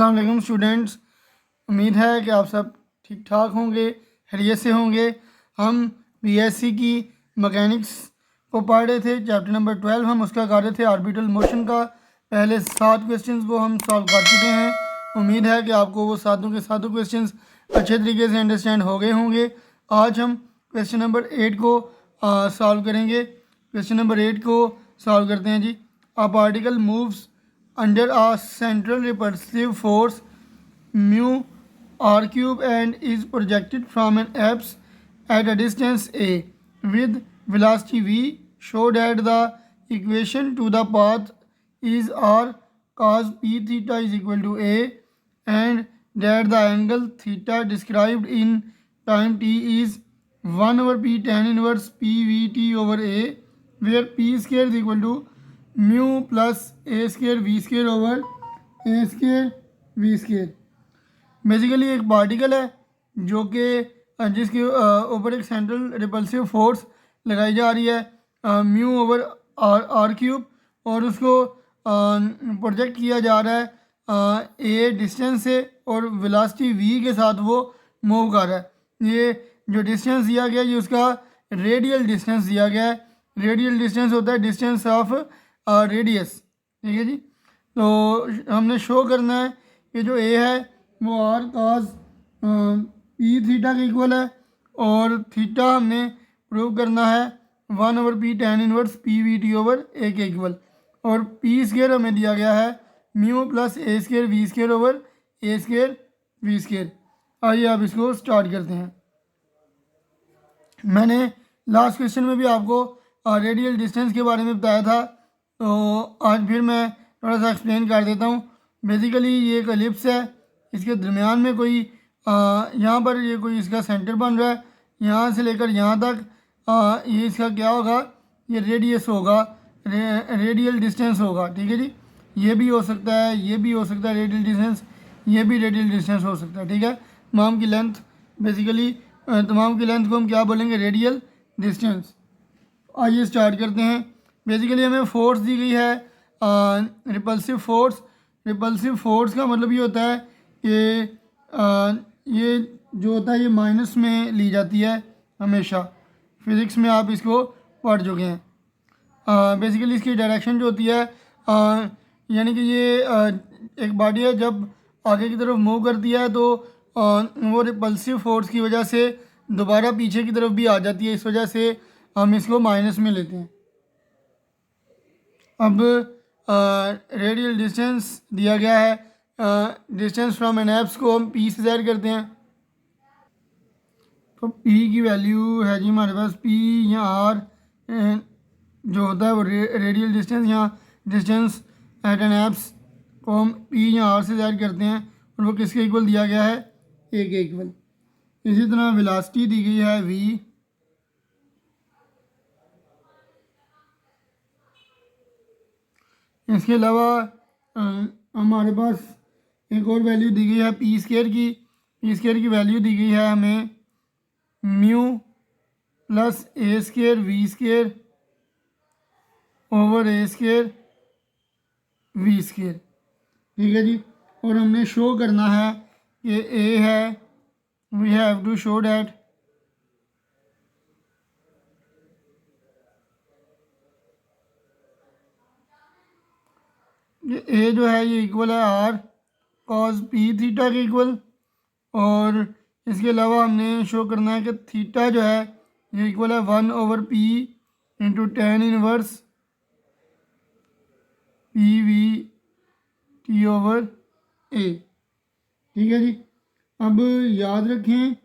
अस्सलाम वालेकुम स्टूडेंट्स। उम्मीद है कि आप सब ठीक ठाक होंगे, खैरियत से होंगे। हम बीएससी की मैकेनिक्स को पढ़ रहे थे, चैप्टर नंबर 12 हम उसका कर रहे थे, ऑर्बिटल मोशन का। पहले 7 क्वेश्चंस वो हम सॉल्व कर चुके हैं। उम्मीद है कि आपको वो सातों के सातों क्वेश्चंस अच्छे तरीके से अंडरस्टैंड हो गए होंगे। आज हम क्वेश्चन नंबर 8 को सॉल्व करेंगे। क्वेश्चन नंबर 8 को सॉल्व करते हैं जी। A particle moves under a central repulsive force mu r cube and is projected from an ellipse at a distance a with velocity v. Show that the equation to the path is r cos p theta is equal to a and that the angle theta described in time t is 1 over p tan inverse p v t over a, where p square is equal to mu plus a square v square over a square v square. Basically एक particle है जो कि जिसके ऊपर एक central repulsive force लगाई जा रही है म्यू ओवर आर क्यूब, और उसको प्रोजेक्ट किया जा रहा है ए डिस्टेंस से और वेलोसिटी वी के साथ वो मूव कर रहा है। ये जो डिस्टेंस दिया गया है ये उसका रेडियल डिस्टेंस दिया गया है। रेडियल डिस्टेंस होता है डिस्टेंस ऑफ रेडियस, ठीक है जी। तो हमने शो करना है कि जो ए है वो आर कॉस पी थीटा के इक्वल है, और थीटा हमने प्रूव करना है 1 over p tan inverse p v T over a के इक्वल, और पी स्केयर हमें दिया गया है mu plus a square v square over a square v square. आइए आप इसको स्टार्ट करते हैं। मैंने लास्ट क्वेश्चन में भी आपको रेडियल डिस्टेंस के बारे में बताया था, तो आज फिर मैं थोड़ा सा एक्सप्लेन कर देता हूँ। बेसिकली ये एक एलिप्स है, इसके दरमियान में कोई यहाँ पर ये कोई इसका सेंटर बन रहा है। यहाँ से लेकर यहाँ तक ये इसका क्या होगा, ये रेडियस होगा, रेडियल डिस्टेंस होगा, ठीक है जी। ये भी हो सकता है, ये भी हो सकता है रेडियल डिस्टेंस, ये भी रेडियल डिस्टेंस हो सकता है, ठीक है। तमाम की लेंथ बेसिकली तमाम की लेंथ को हम क्या बोलेंगे, रेडियल डिस्टेंस। आइए स्टार्ट करते हैं। बेसिकली हमें फोर्स दी गई है रिपल्सिव फोर्स। रिपल्सिव फोर्स का मतलब ये होता है कि ये जो होता है ये माइनस में ली जाती है हमेशा। फिज़िक्स में आप इसको पढ़ चुके हैं। बेसिकली इसकी डायरेक्शन जो होती है यानी कि ये एक बॉडी है, जब आगे की तरफ मूव करती है तो वो रिपल्सिव फोर्स की वजह से दोबारा पीछे की तरफ भी आ जाती है, इस वजह से हम इसको माइनस में लेते हैं। अब रेडियल डिस्टेंस दिया गया है, डिस्टेंस फ्रॉम एन एप्स को हम पी से ज़ाहिर करते हैं। तो पी की वैल्यू है जी हमारे पास पी या आर जो होता है वो रेडियल डिस्टेंस या डिस्टेंस एट एन एप्स को हम पी या आर से ज़ाहिर करते हैं, और वो किसके इक्वल दिया गया है, ए के इक्वल। इसी तरह वेलोसिटी दी गई है वी, इसके अलावा हमारे पास एक और वैल्यू दी गई है पी स्केयर की। पी स्केयर की वैल्यू दी गई है हमें mu plus a square v square over a square v square, ठीक है जी। और हमने शो करना है कि ए है, we have to show that ये ए जो है ये इक्वल है आर कॉस पी थीटा के इक्वल, और इसके अलावा हमने शो करना है कि थीटा जो है ये इक्वल है 1 over p into tan inverse p v T over a, ठीक है जी। अब याद रखें,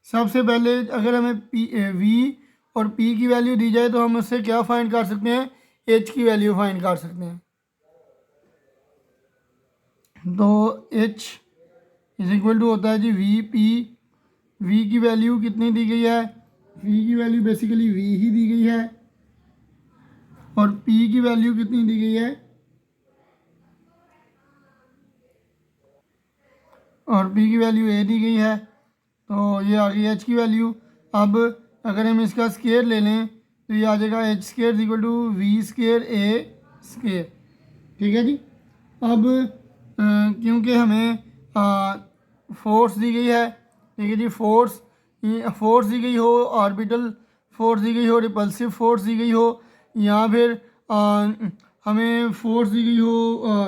सबसे पहले अगर हमें पी वी और पी की वैल्यू दी जाए तो हम उससे क्या फाइंड कर सकते हैं, एच की वैल्यू फाइंड कर सकते हैं। तो H इज इक्वल टू होता है जी वी पी। V की वैल्यू कितनी दी गई है, V की वैल्यू बेसिकली V ही दी गई है, और P की वैल्यू कितनी दी गई है, और P की वैल्यू A दी गई है। तो ये आ गई H की वैल्यू। अब अगर हम इसका स्केयर ले लें तो ये आ जाएगा H square equal to v square a square, ठीक है जी। अब क्योंकि हमें फोर्स दी गई है, ठीक है जी, फोर्स दी गई हो, ऑर्बिटल फोर्स दी गई हो, रिपल्सिव फोर्स दी गई हो, या फिर हमें फोर्स दी गई हो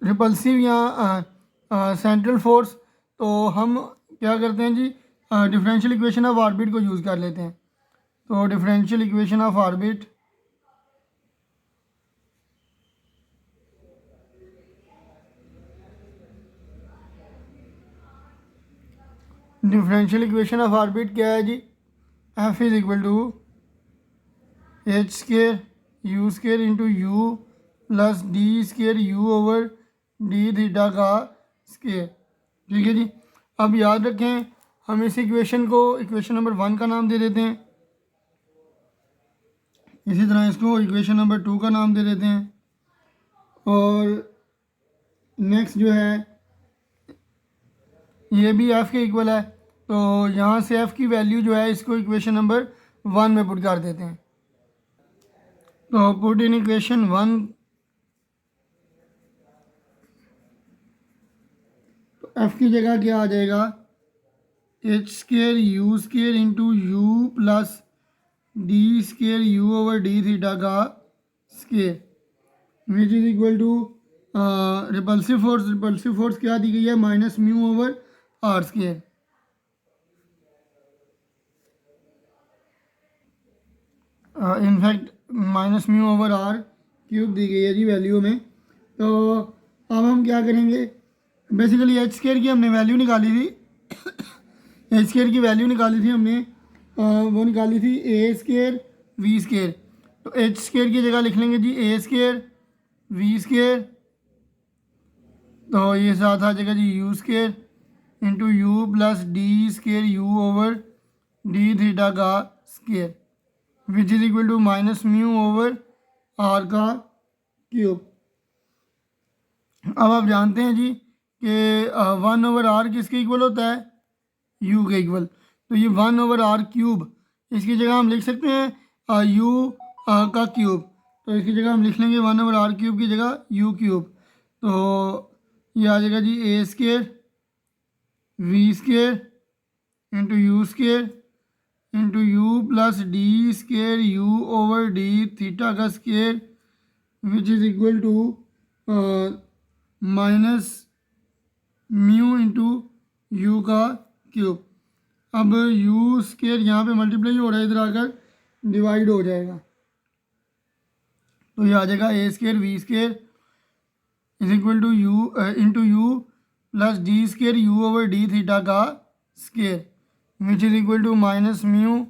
रिपल्सिव या सेंट्रल फोर्स, तो हम क्या करते हैं जी, डिफरेंशियल इक्वेशन ऑफ ऑर्बिट को यूज़ कर लेते हैं। तो differential equation of orbit, differential equation of orbit क्या है जी, f is equal to h square u square into u plus d square u over d theta का स्केयर, ठीक है जी। अब याद रखें, हम इस इक्वेशन को इक्वेशन नंबर 1 का नाम दे देते हैं, इसी तरह इसको इक्वेशन नंबर 2 का नाम दे देते हैं, और नेक्स्ट जो है ये भी एफ़ के इक्वल है, तो यहाँ से एफ़ की वैल्यू जो है इसको इक्वेशन नंबर 1 में पुट कर देते हैं। तो पुट इन इक्वेशन 1, तो एफ़ की जगह क्या आ जाएगा, h square u square into u plus d square u over d theta का square, which is equal to repulsive force क्या दी गई है, minus mu over r square. In fact minus mu over r cube दी गई है जी value में। तो अब हम क्या करेंगे, बेसिकली एच स्केयर की हमने वैल्यू निकाली थी एच स्केयर की वैल्यू निकाली थी हमने, वो निकाली थी ए स्केयर वी स्केयर। तो एच स्केयर की जगह लिख लेंगे जी ए स्केयर वी स्केयर, तो ये साथ आ जाएगा जी u square into u plus d square u over d theta का square, which is equal to minus mu over r का क्यूब। अब आप जानते हैं जी कि 1 ओवर आर किसके इक्वल होता है, यू के इक्वल। तो ये 1 ओवर आर क्यूब, इसकी जगह हम लिख सकते हैं यू का क्यूब, तो इसकी जगह हम लिख लेंगे 1 ओवर आर क्यूब की जगह यू क्यूब। तो ये आ जाएगा जी a square v square into u square into u plus d square u over d theta का square, which is equal to minus mu into u का क्यूब। अब यू स्केयर यहाँ पे मल्टीप्लाई हो रहा है, इधर आकर डिवाइड हो जाएगा, तो ये आ जाएगा a square v square is equal to u into u plus d square u over d theta का square, which is equal to minus mu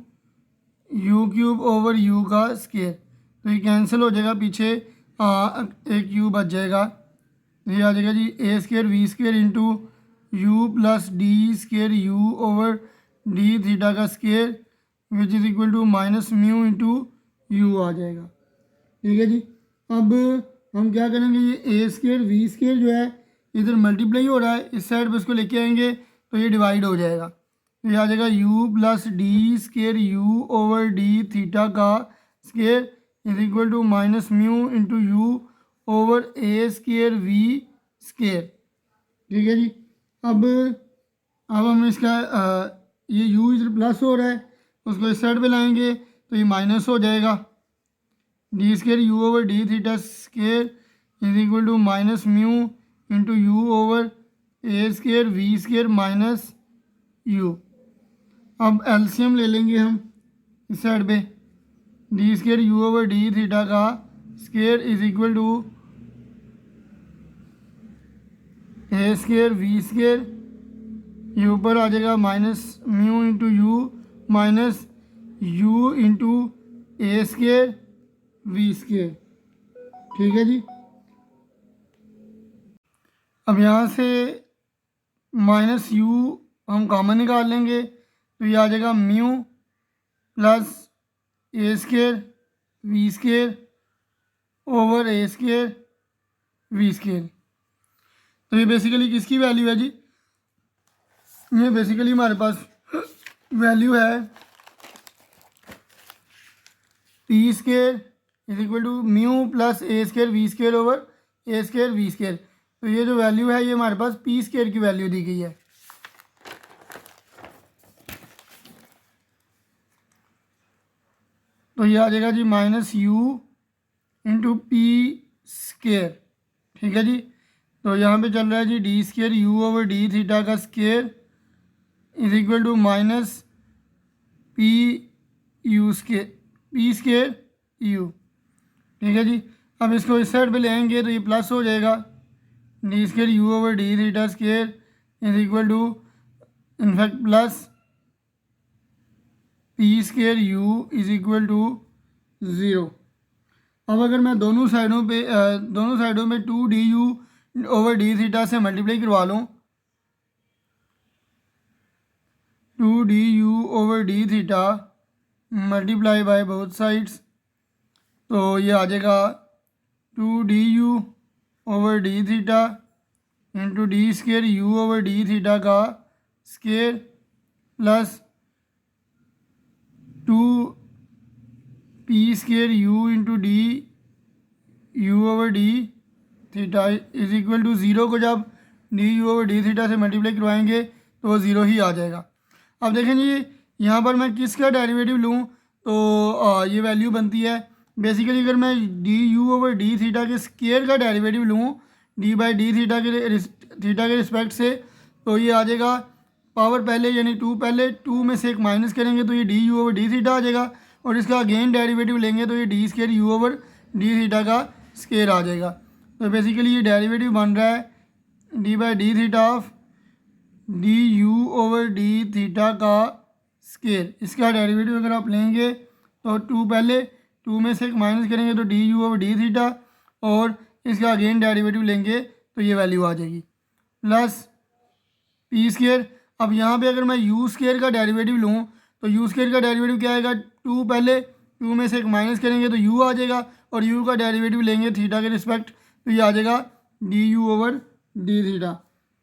u cube over u का स्केयर। तो ये कैंसिल हो जाएगा, पीछे एक यू बच जाएगा, ये आ जाएगा जी a square v square into u plus d square u over d theta का square, which is equal to minus mu into u आ जाएगा, ठीक है जी। अब हम क्या करेंगे, ये ए स्केयर वी स्केयर जो है इधर मल्टीप्लाई हो रहा है, इस साइड पे इसको लेके आएंगे तो ये डिवाइड हो जाएगा, तो ये आ जाएगा u plus d square u over d theta का square is equal to minus mu into u over a square v square, ठीक है जी। अब हम इसका ये यू इधर प्लस हो रहा है, उसको इस साइड पे लाएंगे तो ये माइनस हो जाएगा, d square u over d theta square is equal to minus mu into u over a square v square minus u. अब एलसीएम ले लेंगे हम इस साइड पे, d square u over d theta का square is equal to a square v square, ये ऊपर आ जाएगा minus mu into u minus u into a square v square, ठीक है जी। अब यहाँ से माइनस यू हम कॉमन निकाल लेंगे, तो ये आ जाएगा mu plus a square v square over a square v square. तो ये बेसिकली किसकी वैल्यू है जी, ये बेसिकली हमारे पास वैल्यू है p square is equal to mu plus a square v square over a square v square. तो ये जो वैल्यू है ये हमारे पास पी स्क्वायर की वैल्यू दी गई है। तो ये आ जाएगा जी minus u into p square. ठीक है जी। तो यहाँ पे चल रहा है जी d square u over d theta का square is equal to minus P u square P square you. ठीक है जी। अब इसको इस साइड पे लेंगे तो ये प्लस हो जाएगा, d square u over d theta square is equal to in fact plus p square u is equal to zero. अब अगर मैं दोनों साइडों में two d u over d theta से मल्टीप्लाई करवा लूँ, two d u over d theta multiply by both sides, तो ये आ जाएगा two d u over d theta into d square u over d theta का square plus to P square u into d u over d theta is equal to zero को जब d u over d theta से multiply करवाएंगे तो वो zero ही आ जाएगा। अब देखें जी यहाँ पर मैं किसका डेरिवेटिव लूँ तो ये वैल्यू बनती है बेसिकली अगर मैं D u over d theta के स्क्वायर का डेरिवेटिव लूँ डी बाई डी थीटा के रिस्पेक्ट से, तो ये आ जाएगा पावर पहले यानी टू पहले, टू में से एक माइनस करेंगे तो ये d u over d theta आ जाएगा और इसका अगेन डेरिवेटिव लेंगे तो ये d square u over d theta का स्क्वायर आ जाएगा। तो बेसिकली ये डेरिवेटिव बन रहा है d by d theta of d u over d theta का स्क्वायर। इसका डेरिवेटिव अगर आप लेंगे तो टू पहले, टू में से एक माइनस करेंगे तो d u over d theta और इसका अगेन डेरिवेटिव लेंगे तो ये वैल्यू आ जाएगी प्लस पी स्क्वायर। अब यहाँ पे अगर मैं यू स्क्वायर का डेरिवेटिव लूँ तो यू स्क्वायर का डेरिवेटिव क्या आएगा, टू पहले, टू में से एक माइनस करेंगे तो यू आ जाएगा और यू का डेरिवेटिव लेंगे थीटा के रिस्पेक्ट तो ये आ जाएगा d u over d theta.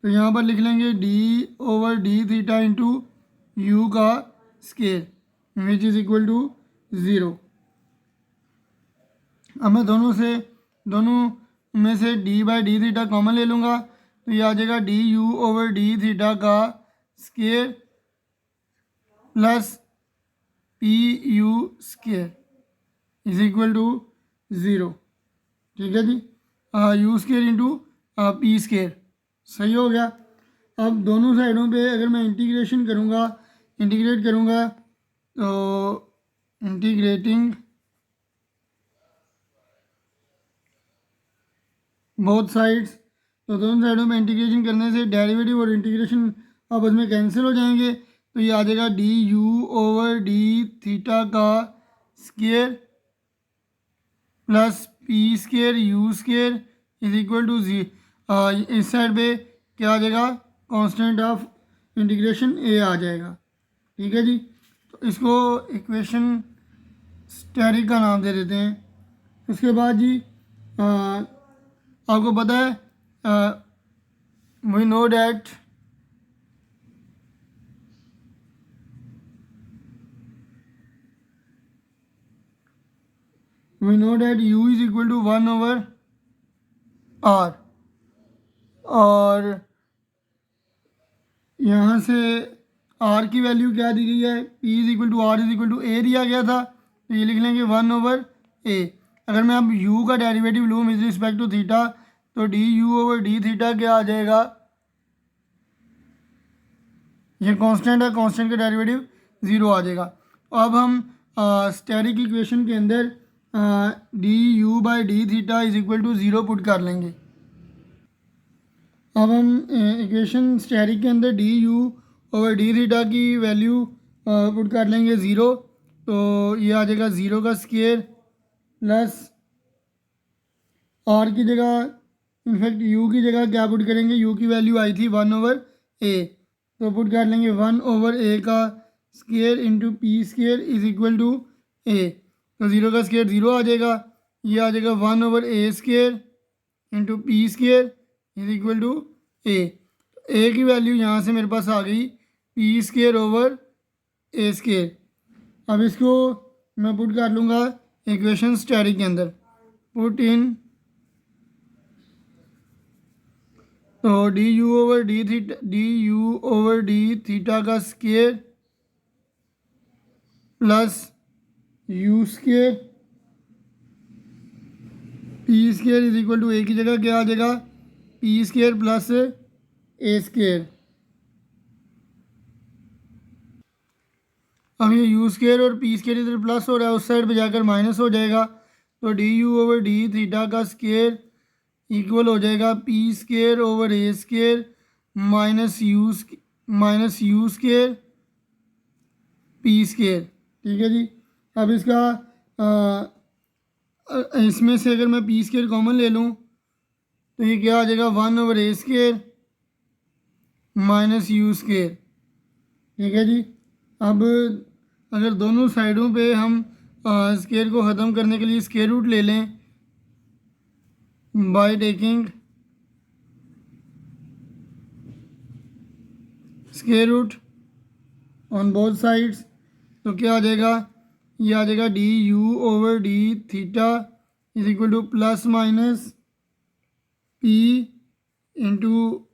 तो यहाँ पर लिख लेंगे d over d theta into u का square which is equal to zero. अब मैं दोनों में से d by d theta common ले लूँगा तो ये आ जाएगा d u over d theta का square plus p u square is equal to zero. ठीक है जी। U square into p square सही हो गया। अब दोनों साइडों पे अगर मैं इंटीग्रेट करूँगा तो इंटीग्रेटिंग बोथ साइड्स, तो दोनों साइडों में इंटीग्रेशन करने से डेरिवेटिव और इंटीग्रेशन आपस में कैंसिल हो जाएंगे तो ये आ जाएगा d u over d theta का square plus p square u square is equal to जी। इस साइड पे क्या आ जाएगा, कांस्टेंट ऑफ इंटीग्रेशन ए आ जाएगा। ठीक है जी। तो इसको इक्वेशन स्टेरिक का नाम दे देते हैं। उसके बाद जी आपको पता है we know that u is equal to one over r और यहाँ से r की वैल्यू क्या दी गई है, p is equal to r is equal to a दिया गया था तो ये लिख लेंगे वन ओवर ए। अगर मैं अब u का डेरिवेटिव लूँ विद रिस्पेक्ट टू थीटा तो d u over d theta क्या आ जाएगा, ये कांस्टेंट है, कांस्टेंट का डेरिवेटिव ज़ीरो आ जाएगा। अब हम स्टेरिक इक्वेशन के अंदर d u by d theta is equal to zero put कर लेंगे। अब हम इक्वेशन स्टेरिक के अंदर d u over d theta की वैल्यू पुट कर लेंगे ज़ीरो तो ये आ जाएगा ज़ीरो का स्क्वायर प्लस आर की जगह इनफैक्ट यू की जगह क्या पुट करेंगे, यू की वैल्यू आई थी वन ओवर ए तो पुट कर लेंगे वन ओवर ए का square into p square is equal to a. तो ज़ीरो का स्क्वायर ज़ीरो आ जाएगा, ये आ जाएगा one over a square into p square is equal to a. A की वैल्यू यहाँ से मेरे पास आ गई p square over a square. अब इसको मैं पुट कर लूँगा इक्वेशन स्टेरिक के अंदर, पुट इन तो d u over d theta का square plus u square p square is equal to a की जगह क्या आ जाएगा, p square plus a square. अब ये यू स्केयर और पी स्केयर इधर प्लस हो रहा है, उस साइड पे जाकर माइनस हो जाएगा। तो d u over d theta का स्केयर इक्वल हो जाएगा p square over a square minus u square p square. ठीक है जी। अब इसका इसमें से अगर मैं पी स्केयर कॉमन ले लूँ तो ये क्या आ जाएगा, 1 over a square minus u square. ठीक है जी। अब अगर दोनों साइडों पे हम स्केयर को ख़त्म करने के लिए स्केयर रूट ले लें by taking square root on both sides, तो क्या आ जाएगा, ये आ जाएगा d u over d theta is equal to plus minus p into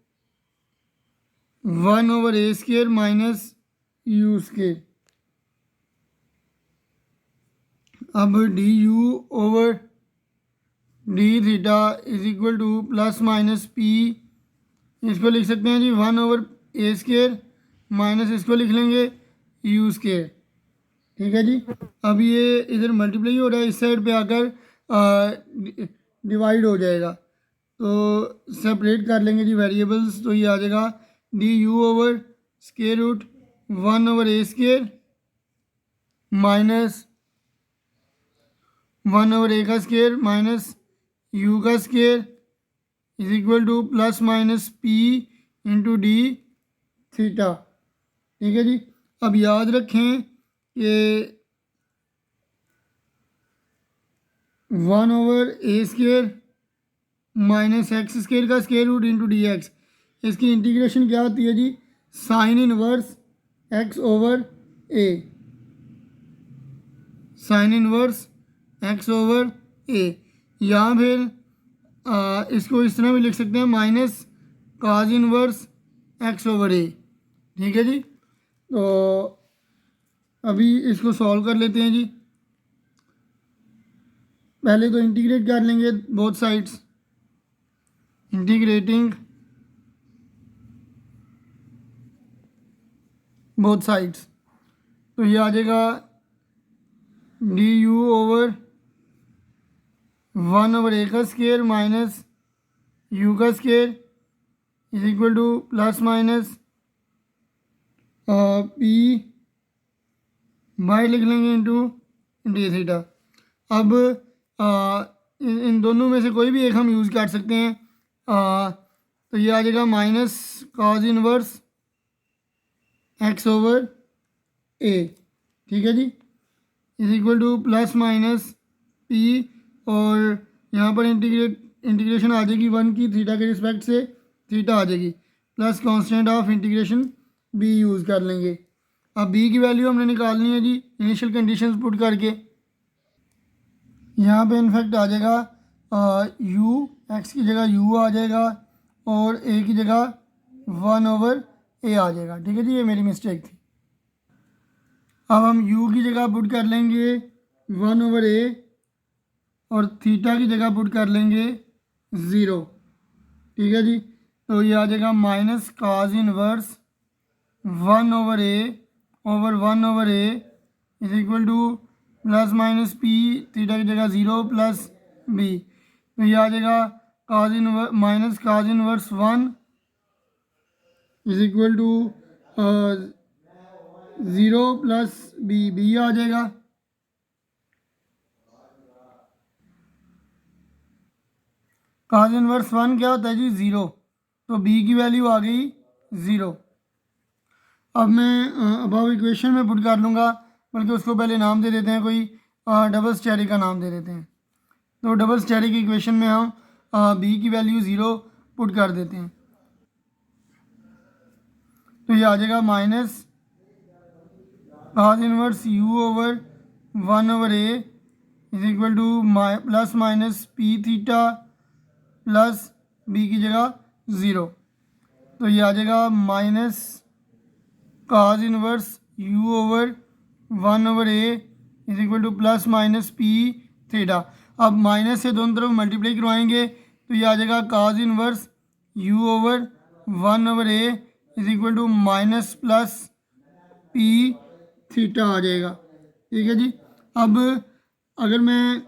1 over a square minus u square. अब d u over d theta is equal to plus minus p, इसको लिख सकते हैं जी 1 ओवर ए स्केयर माइनस इसको लिख लेंगे you square. ठीक है जी। अब ये इधर मल्टीप्लाई हो रहा है, इस साइड पे आकर डिवाइड हो जाएगा, तो सेपरेट कर लेंगे जी वेरिएबल्स। तो ये आ जाएगा d u over square root 1 over a square minus 1 over a का स्केयर माइनस यू का square is equal to plus minus p into d theta. ठीक है जी। अब याद रखें कि 1 over a square minus x square का square root into d x, इसकी इंटीग्रेशन क्या होती है जी, sine inverse x over a, sine inverse x over a. या फिर इसको इस तरह भी लिख सकते हैं minus cos inverse x over a. ठीक है जी। तो अभी इसको सॉल्व कर लेते हैं जी। पहले तो इंटीग्रेट कर लेंगे both sides, integrating both sides, तो ये आ जाएगा d u over 1 over a का स्केयर माइनस यू का square is equal to plus minus P by लिख लेंगे इंटू डी थीटा। अब इन दोनों में से कोई भी एक हम यूज़ कर सकते हैं, तो ये आ जाएगा minus cos inverse x over a. ठीक है जी। Is equal to plus minus p, और यहाँ पर इंटीग्रेशन आ जाएगी 1 की थीटा के रिस्पेक्ट से, थीटा आ जाएगी plus constant of integration b use कर लेंगे। अब बी की वैल्यू हमने निकालनी है जी इनिशियल कंडीशंस पुट करके। यहाँ पे इनफैक्ट आ जाएगा यू, एक्स की जगह यू आ जाएगा और ए की जगह 1 ओवर ए आ जाएगा। ठीक है जी, ये मेरी मिस्टेक थी। अब हम यू की जगह पुट कर लेंगे 1 ओवर ए और थीटा की जगह पुट कर लेंगे 0। ठीक है जी। तो ये आ जाएगा minus cos inverse 1 over a over 1 over a is equal to plus minus p, theta की जगह 0 प्लस बी। तो ये आ जाएगा cos inverse minus cos inverse 1 is equal to 0 plus b, b आ जाएगा। काज इनवर्स 1 क्या होता है जी, 0, तो बी की वैल्यू आ गई 0। अब मैं अबव इक्वेशन में पुट कर लूँगा, बल्कि उसको पहले नाम दे देते हैं, कोई डबल स्टेरिक का नाम दे देते हैं। तो डबल स्टेरिक इक्वेशन में हम बी की वैल्यू 0 पुट कर देते हैं, तो ये आ जाएगा minus cos inverse u over 1 over a is equal to plus minus p theta plus b की जगह 0। तो ये आ जाएगा minus cos inverse u over 1/a is equal to plus minus p theta. अब माइनस से दोनों तरफ मल्टीप्लाई करवाएंगे तो ये आ जाएगा cos inverse u over 1/a is equal to minus plus p theta आ जाएगा। ठीक है जी। अब अगर मैं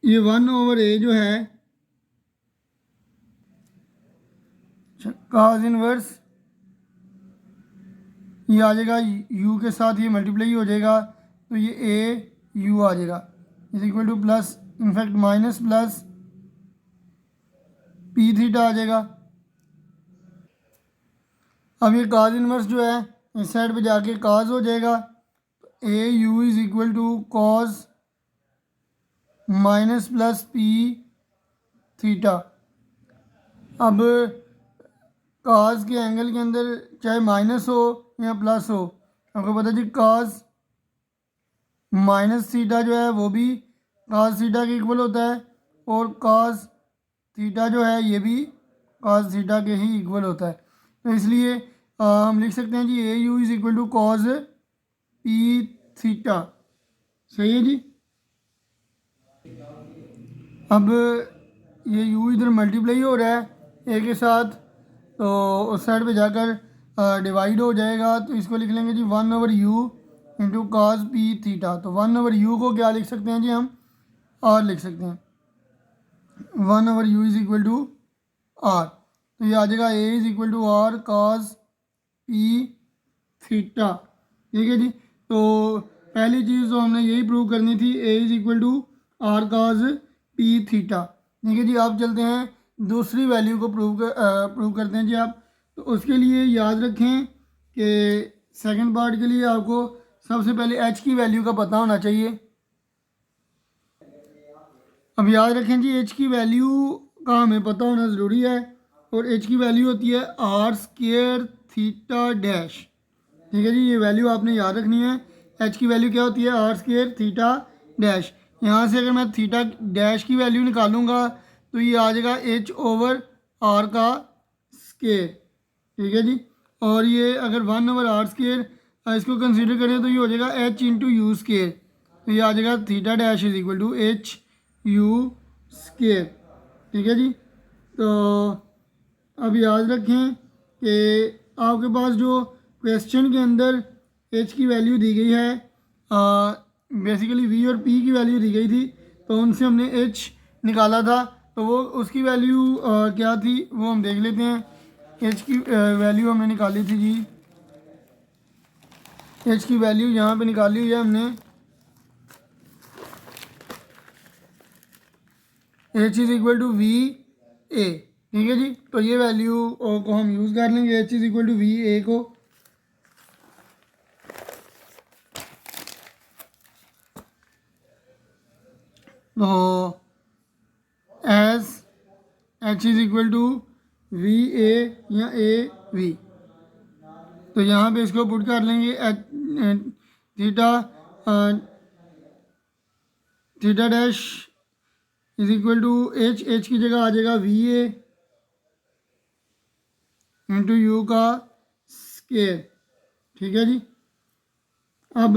ये 1/a जो है काज इनवर्स ये आ जाएगा u के साथ ये मल्टीप्लाई हो जाएगा तो ये a u आ जाएगा is equal to plus in fact minus plus p theta आ जाएगा। अब ये काज इनवर्स जो है इस साइड पे जाके काज हो जाएगा a u is equal to cos minus plus p theta. अब काज के एंगल के अंदर चाहे माइनस हो या प्लस हो, आपको पता जी काज माइनस थीटा जो है वो भी काज थीटा के इक्वल होता है और काज थीटा जो है ये भी काज थीटा के ही इक्वल होता है। तो इसलिए हम लिख सकते हैं जी a u is equal to cos p theta. सही है जी। अब ये u इधर मल्टीप्लाई हो रहा है a के साथ तो उस साइड पे जाकर डिवाइड हो जाएगा तो इसको लिख लेंगे जी 1/u into cos p theta. तो 1/u को क्या लिख सकते हैं जी हम r लिख सकते हैं 1/u is equal to r। तो ये आ जाएगा a is equal to r cos p theta. ठीक है जी। तो पहली चीज़ तो हमने यही प्रूव करनी थी a is equal to r cos p theta. ठीक है जी। आप चलते हैं दूसरी वैल्यू को प्रूव करते हैं जी आप। तो उसके लिए याद रखें कि सेकंड पार्ट के लिए आपको सबसे पहले h की वैल्यू का पता होना चाहिए। अब याद रखें जी h की वैल्यू का हमें पता होना ज़रूरी है और h की वैल्यू होती है आर स्केयर थीटा डैश। ठीक है जी। ये वैल्यू आपने याद रखनी है। h की वैल्यू क्या होती है आर स्केयर थीटा डैश। यहाँ से अगर मैं थीटा डैश की वैल्यू निकालूंगा तो ये आ जाएगा h ओवर r का स्केयर। ठीक है जी। और ये अगर 1/r स्केयर इसको कंसीडर करें तो ये हो जाएगा h इंटू यू स्केयर। तो ये आ जाएगा theta dash is equal to h u square. ठीक है जी। तो अब याद रखें कि आपके पास जो क्वेश्चन के अंदर h की वैल्यू दी गई है बेसिकली v और p की वैल्यू दी गई थी तो उनसे हमने h निकाला था तो वो उसकी वैल्यू क्या थी वो हम देख लेते हैं। h की वैल्यू हमने निकाली थी जी h की वैल्यू यहाँ पे निकाली हुई है हमने h is equal to v a. ठीक है जी। तो ये वैल्यू को हम यूज़ कर लेंगे h is equal to v a को। तो as h is equal to v a या ए वी। तो यहाँ पे इसको पुट कर लेंगे theta theta dash is equal to h की जगह आ जाएगा वी ए इंटू यू का स्केयर। ठीक है जी। अब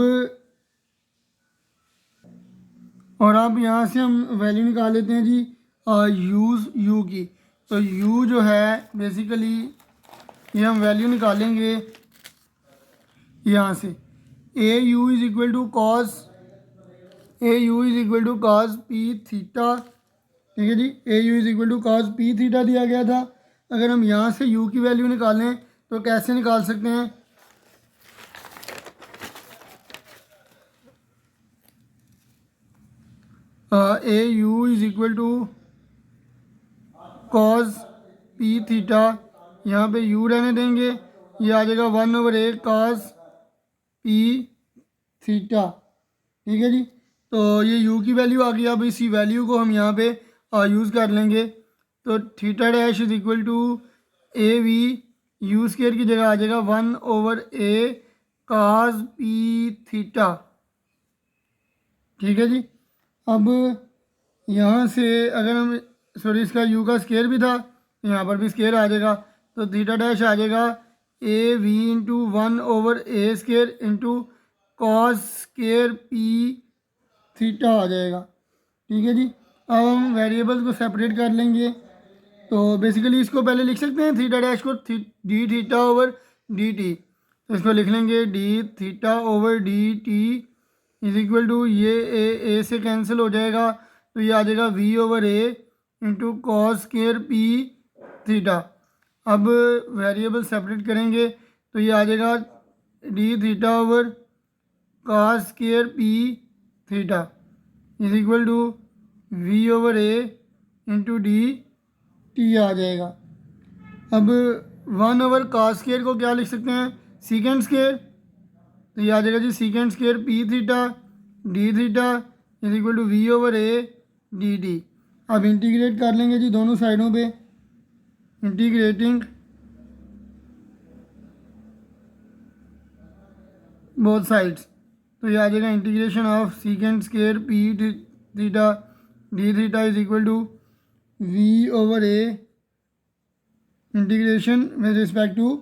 और अब यहाँ से हम वैल्यू निकाल लेते हैं जी यू की। तो u जो है बेसिकली ये हम वैल्यू निकालेंगे यहाँ से a u is equal to cos p theta. ठीक है जी। A u is equal to cos p theta दिया गया था। अगर हम यहाँ से u की वैल्यू निकालें तो कैसे निकाल सकते हैं a u is equal to cos p theta. यहाँ पे u रहने देंगे ये आ जाएगा 1/a कॉस पी थीटा। ठीक है जी। तो ये u की वैल्यू आ गई। अब इसी वैल्यू को हम यहाँ पे यूज़ कर लेंगे तो theta dash is equal to a v u square की जगह आ जाएगा 1/a कॉस पी थीटा। ठीक है जी। अब यहाँ से अगर हम सॉरी इसका u का स्केयर भी था तो यहाँ पर भी स्केयर आ जाएगा, तो थीटा डैश आ जाएगा a v into 1/a² into cos square p theta आ जाएगा। ठीक है जी। अब हम वेरिएबल्स को सेपरेट कर लेंगे, तो बेसिकली इसको पहले लिख सकते हैं थीटा डैश को d theta over d t, तो इसको लिख लेंगे d theta over d t is equal to ये ए से कैंसिल हो जाएगा, तो ये आ जाएगा v over a into cos square p theta. अब वेरिएबल सेपरेट करेंगे तो ये आ जाएगा d theta over cos square p theta is equal to v over a into d t आ जाएगा। अब 1 ओवर कॉस स्केयर को क्या लिख सकते हैं, सीकेंड स्केयर, तो ये आ जाएगा जी sec square p theta d theta is equal to v over a d t. अब इंटीग्रेट कर लेंगे जी दोनों साइडों पे, इंटीग्रेटिंग बोथ साइड्स, तो ये आ जाएगा integration of secant square p theta d theta is equal to v over a integration with respect to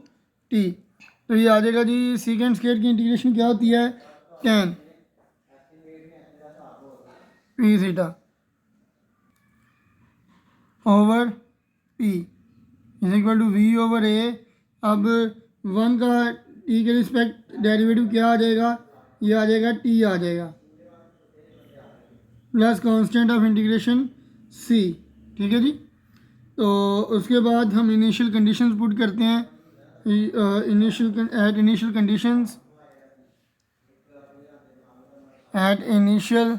t. तो ये आ जाएगा जी सीकेंड स्केयर की इंटीग्रेशन क्या होती है, tan P theta over P is equal to v over a. अब 1 का टी के रिस्पेक्ट डेरिवेटिव क्या आ जाएगा, ये आ जाएगा टी आ जाएगा प्लस कांस्टेंट ऑफ इंटीग्रेशन सी। ठीक है जी। तो उसके बाद हम इनिशियल कंडीशंस पुट करते हैं, initial conditions at initial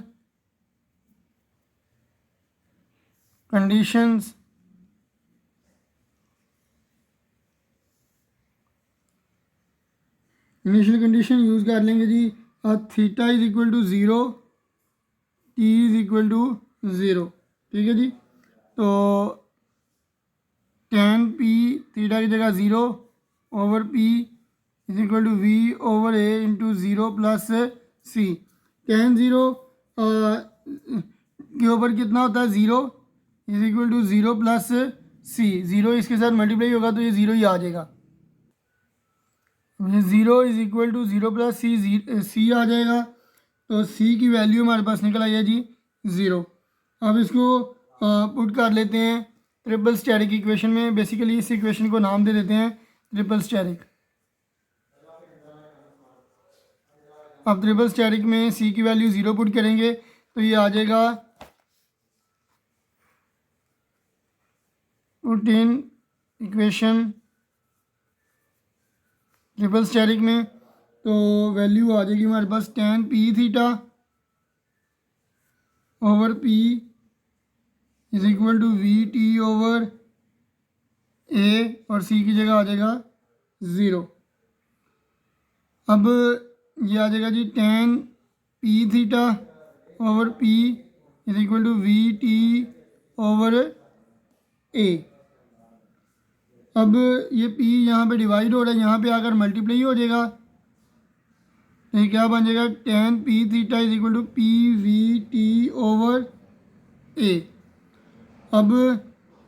conditions initial condition use कर लेंगे जी, theta is equal to 0 t is equal to 0। ठीक है जी। तो tan पी थीटा की जगह 0 over P is equal to v over a into 0 plus c. tan 0 के ऊपर कितना होता है 0 is equal to 0 plus c, 0 इसके साथ मल्टीप्लाई होगा तो ये 0 ही आ जाएगा, ये 0 इज इक्वल टू 0 प्लस सी आ जाएगा। तो सी की वैल्यू हमारे पास निकल आई है जी 0। अब इसको पुट कर लेते हैं ट्रिपल स्टेरिक इक्वेशन में। बेसिकली इस इक्वेशन को नाम दे देते हैं ट्रिपल स्टेरिक। अब ट्रिपल स्टेरिक में सी की वैल्यू 0 पुट करेंगे तो ये आ जाएगा put in equation triple asterisk में, तो वैल्यू आ जाएगी हमारे पास tan P theta over P is equal to we T over A और सी की जगह आ जाएगा 0। अब ये आ जाएगा जी tan P theta over P is equal to we T over a. अब ये p यहाँ पे डिवाइड हो रहा है, यहाँ पे आकर मल्टीप्लाई हो जाएगा, तो ये क्या बन जाएगा tan P theta is equal to p v T over a. अब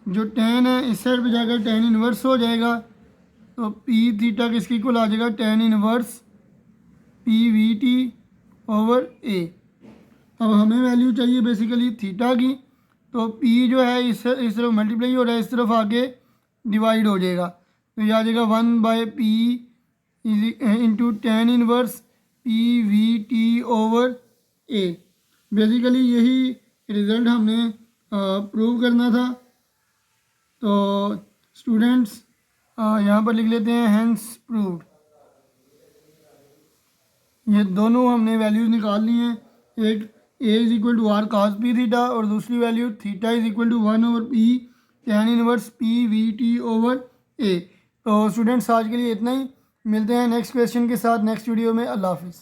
जो tan है इस साइड पे जाकर tan इनवर्स हो जाएगा, तो p थीटा किसके इक्वल आ जाएगा tan inverse p v T over a. अब हमें वैल्यू चाहिए बेसिकली थीटा की, तो p जो है इस तरफ मल्टीप्लाई हो रहा है, इस तरफ आके डिवाइड हो जाएगा, तो ये आ जाएगा 1/p into tan inverse p v T over a. Basically यही रिज़ल्ट हमने प्रूव करना था। तो स्टूडेंट्स यहाँ पर लिख लेते हैं हैंस प्रूव्ड। ये दोनों हमने वैल्यूज़ निकाल ली हैं, एक a is equal to r cos p theta और दूसरी value theta is equal to 1 over p tan inverse p v T over a. तो स्टूडेंट्स आज के लिए इतना ही, मिलते हैं नेक्स्ट क्वेश्चन के साथ नेक्स्ट वीडियो में। अल्लाह हाफिज़।